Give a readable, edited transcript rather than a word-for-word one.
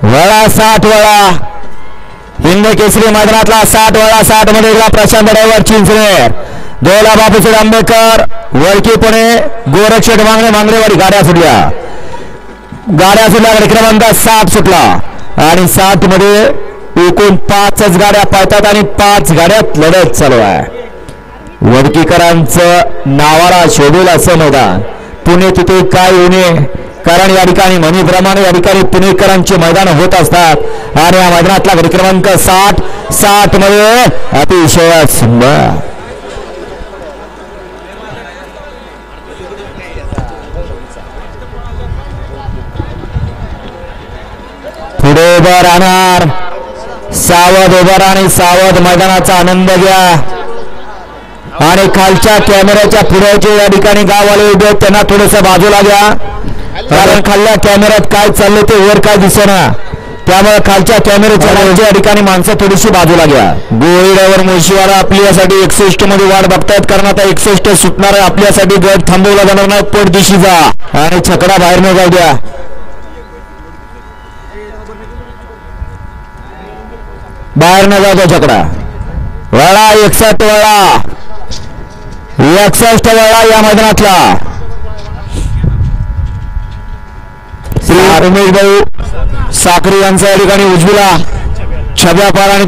वळा 60 वळा हिंद केसरी मैदानातला 60 वळा 60 मध्ये प्रशांत ड्रायव्हर चिंचणे दोला बापूसाहेब आंबेडकर वळकी पुणे गोरक्षेट मांगरेवाडी गाड्या सुटल्या गाडी क्रमांक 60 सुटला आणि 60 मध्ये एकूण 5च गाड्या पळतात आणि 5 गाड्यात लढत चालू आहे. वडकीकरांचं नावाला शोधेल असं मैदान पुणे तिथे काय होणे कारण या ठिकाणी म्हणीप्रमाणे या ठिकाणी पुणेकरांचे मैदान होत असतात आणि या मैदानातला गाडी क्रमांक 60 मध्ये अतिशय सुंदर पुढे उभं राहणार सावध उभं राहणे सावध मैदानाचा आनंद घ्या आणि खालच्या कॅमेऱ्याच्या पुढे या ठिकाणी गाववाले उभे त्यांना थोडस बाजूला घ्या कारण खाल्ल्या कॅमेऱ्यात काय चालले ते वर काय दिसेना त्यामुळे खालच्या कॅमेऱ्याच्या या ठिकाणी माणसं थोडीशी बाजूला घ्या. गोळीड्यावर मुळशीवाला आपल्यासाठी 61 मध्ये वाट बघतायत कारण आता 61 सुटणार आहे आपल्यासाठी गट थांबवला जाणार नाही पडदिशी जा आणि छकडा बाहेर न जाऊ द्या बाहेर न जाऊ द्या छकडा वळा 61 वळा 61 वळा या मैदानातला श्री रमेश भाऊ साखरे यांचा या ठिकाणी उजवीला छब्या पार आणि